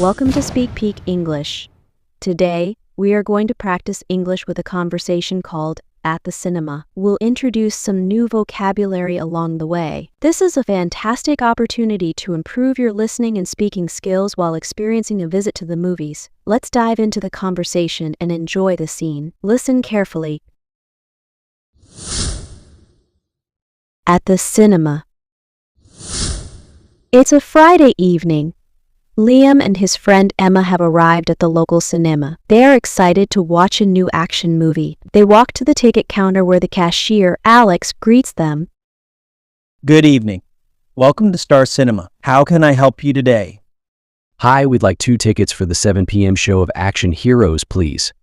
Welcome to Speak Peak English. Today, we are going to practice English with a conversation called At the Cinema. We'll introduce some new vocabulary along the way. This is a fantastic opportunity to improve your listening and speaking skills while experiencing a visit to the movies. Let's dive into the conversation and enjoy the scene. Listen carefully. At the cinema. It's a Friday evening. Liam and his friend Emma have arrived at the local cinema. They are excited to watch a new action movie. They walk to the ticket counter where the cashier, Alex, greets them. Good evening. Welcome to Star Cinema. How can I help you today? Hi, we'd like 2 tickets for the 7 p.m. show of Action Heroes, please.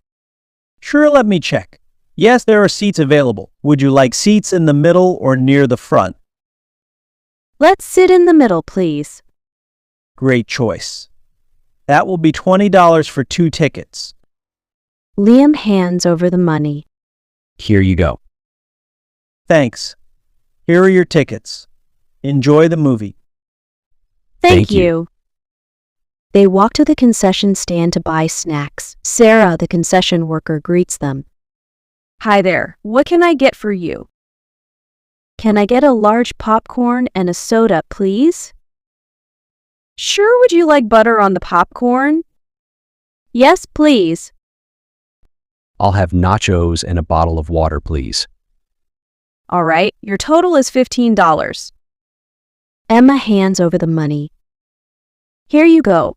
Sure, let me check. Yes, there are seats available. Would you like seats in the middle or near the front? Let's sit in the middle, please. Great choice. That will be $20 for 2 tickets. Liam hands over the money. Here you go. Thanks. Here are your tickets. Enjoy the movie. Thank you. They walk to the concession stand to buy snacks. Sarah, the concession worker, greets them. Hi there. What can I get for you? Can I get a large popcorn and a soda, please? Sure, would you like butter on the popcorn? Yes, please. I'll have nachos and a bottle of water, please. All right, your total is $15. Emma hands over the money. Here you go.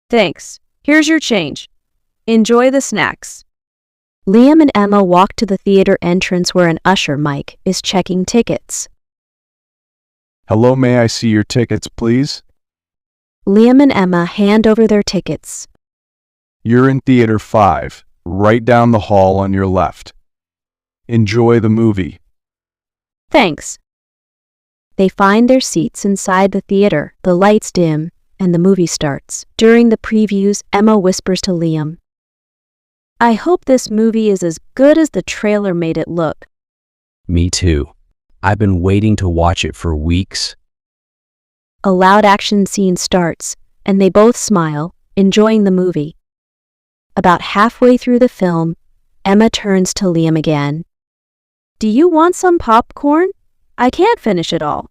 Thanks. Here's your change. Enjoy the snacks. Liam and Emma walk to the theater entrance where an usher, Mike, is checking tickets. Hello, may I see your tickets, please? Liam and Emma hand over their tickets. You're in Theater 5, right down the hall on your left. Enjoy the movie. Thanks. They find their seats inside the theater. The lights dim, and the movie starts. During the previews, Emma whispers to Liam, I hope this movie is as good as the trailer made it look. Me too. I've been waiting to watch it for weeks. A loud action scene starts, and they both smile, enjoying the movie. About halfway through the film, Emma turns to Liam again. Do you want some popcorn? I can't finish it all.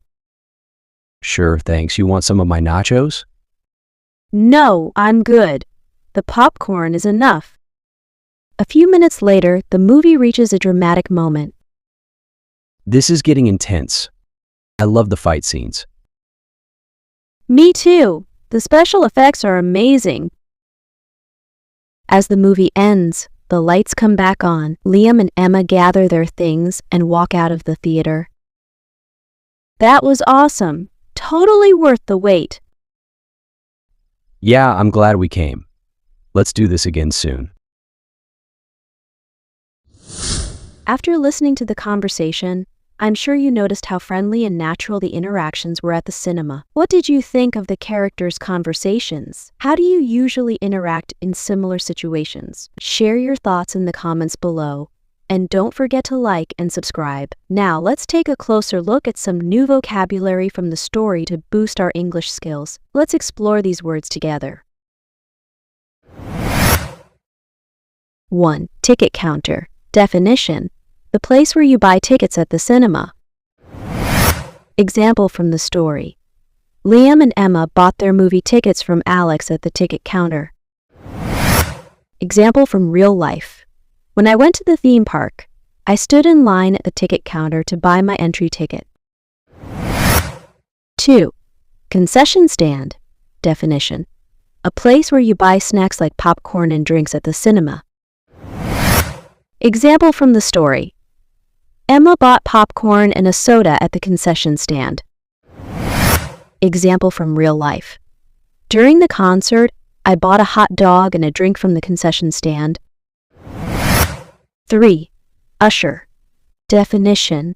Sure, thanks. You want some of my nachos? No, I'm good. The popcorn is enough. A few minutes later, the movie reaches a dramatic moment. This is getting intense. I love the fight scenes. Me too. The special effects are amazing. As the movie ends, the lights come back on. Liam and Emma gather their things and walk out of the theater. That was awesome. Totally worth the wait. Yeah, I'm glad we came. Let's do this again soon. After listening to the conversation, I'm sure you noticed how friendly and natural the interactions were at the cinema. What did you think of the characters' conversations? How do you usually interact in similar situations? Share your thoughts in the comments below. And don't forget to like and subscribe. Now let's take a closer look at some new vocabulary from the story to boost our English skills. Let's explore these words together. 1. Ticket counter. Definition: the place where you buy tickets at the cinema. Example from the story. Liam and Emma bought their movie tickets from Alex at the ticket counter. Example from real life. When I went to the theme park, I stood in line at the ticket counter to buy my entry ticket. 2. Concession stand. Definition: a place where you buy snacks like popcorn and drinks at the cinema. Example from the story. Emma bought popcorn and a soda at the concession stand. Example from real life. During the concert, I bought a hot dog and a drink from the concession stand. 3. Usher. Definition: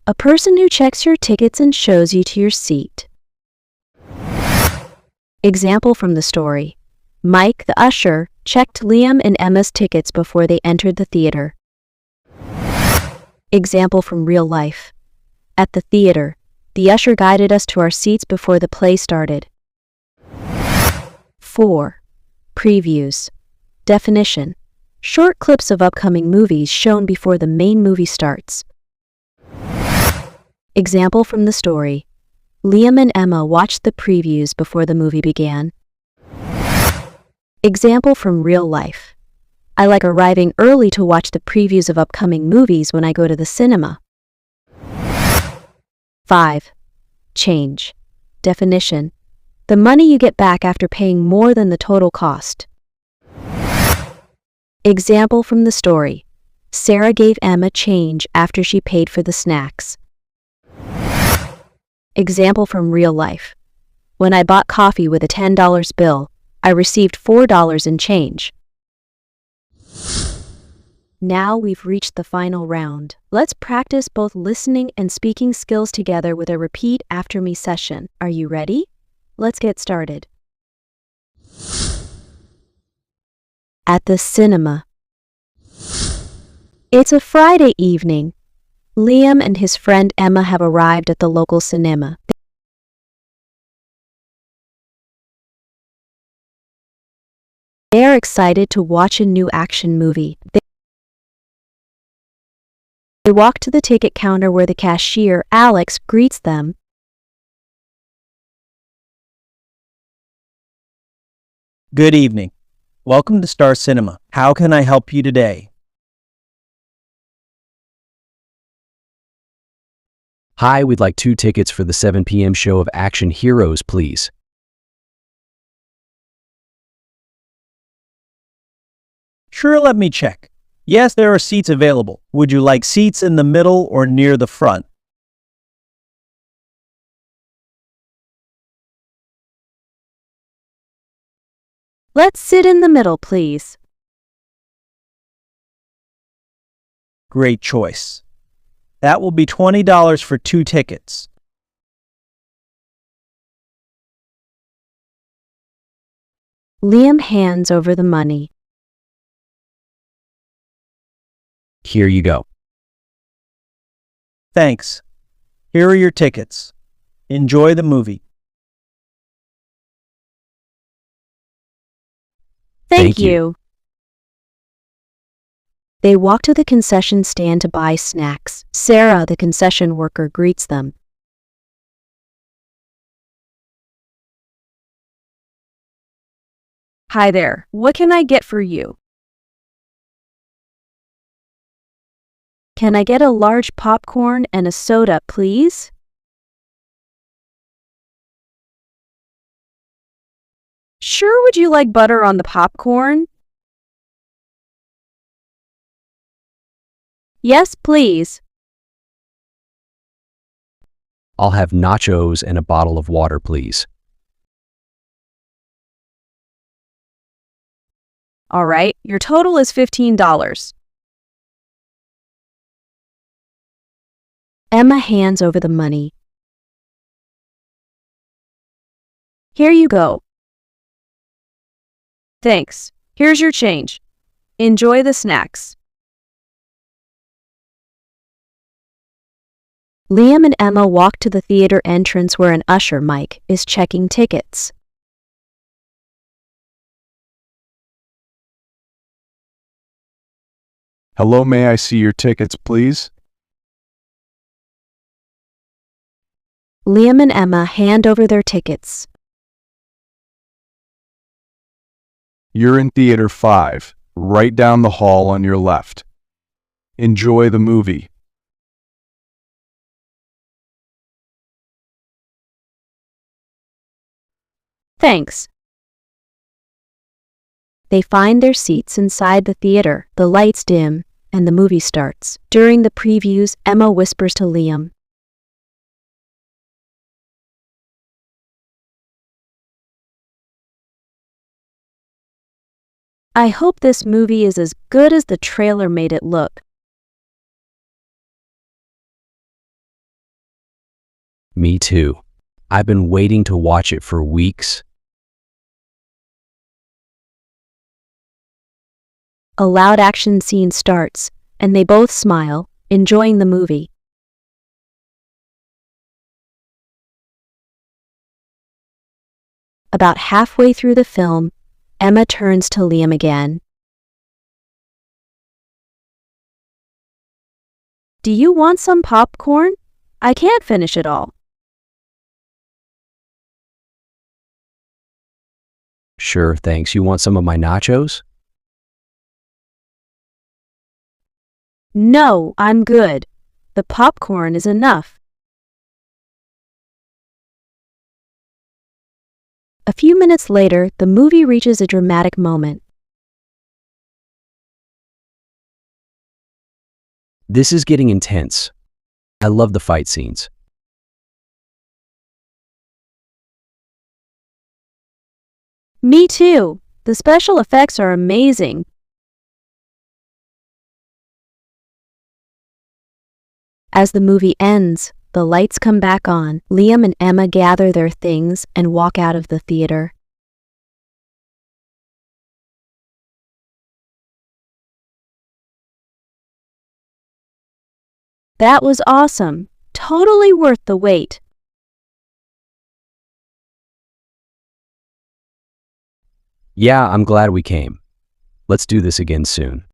a person who checks your tickets and shows you to your seat. Example from the story. Mike, the usher, checked Liam and Emma's tickets before they entered the theater. Example from real life. At the theater, the usher guided us to our seats before the play started. 4. Previews. Definition. Short clips of upcoming movies shown before the main movie starts. Example from the story. Liam and Emma watched the previews before the movie began. Example from real life. I like arriving early to watch the previews of upcoming movies when I go to the cinema. 5. Change. Definition. The money you get back after paying more than the total cost. Example from the story. Sarah gave Emma change after she paid for the snacks. Example from real life. When I bought coffee with a $10 bill, I received $4 in change. Now we've reached the final round. Let's practice both listening and speaking skills together with a repeat after me session. Are you ready? Let's get started. At the cinema. It's a Friday evening. Liam and his friend Emma have arrived at the local cinema. They are excited to watch a new action movie. They walk to the ticket counter where the cashier, Alex, greets them. Good evening. Welcome to Star Cinema. How can I help you today? Hi, we'd like 2 tickets for the 7 p.m. show of Action Heroes, please. Sure, let me check. Yes, there are seats available. Would you like seats in the middle or near the front? Let's sit in the middle, please. Great choice. That will be $20 for 2 tickets. Liam hands over the money. Here you go. Thanks. Here are your tickets. Enjoy the movie. Thank you. They walk to the concession stand to buy snacks. Sarah, the concession worker, greets them. Hi there. What can I get for you? Can I get a large popcorn and a soda, please? Sure, would you like butter on the popcorn? Yes, please. I'll have nachos and a bottle of water, please. All right, your total is $15. Emma hands over the money. Here you go. Thanks. Here's your change. Enjoy the snacks. Liam and Emma walk to the theater entrance where an usher, Mike, is checking tickets. Hello, may I see your tickets, please? Liam and Emma hand over their tickets. You're in Theater 5, right down the hall on your left. Enjoy the movie. Thanks. They find their seats inside the theater. The lights dim, and the movie starts. During the previews, Emma whispers to Liam, I hope this movie is as good as the trailer made it look. Me too. I've been waiting to watch it for weeks. A loud action scene starts, and they both smile, enjoying the movie. About halfway through the film, Emma turns to Liam again. Do you want some popcorn? I can't finish it all. Sure, thanks. You want some of my nachos? No, I'm good. The popcorn is enough. A few minutes later, the movie reaches a dramatic moment. This is getting intense. I love the fight scenes. Me too. The special effects are amazing. As the movie ends, the lights come back on. Liam and Emma gather their things and walk out of the theater. That was awesome. Totally worth the wait. Yeah, I'm glad we came. Let's do this again soon.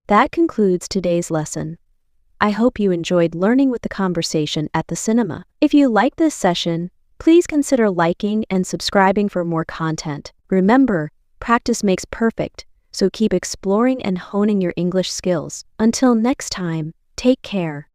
That concludes today's lesson. I hope you enjoyed learning with the conversation at the cinema. If you like this session, please consider liking and subscribing for more content. Remember, practice makes perfect, so keep exploring and honing your English skills. Until next time, take care.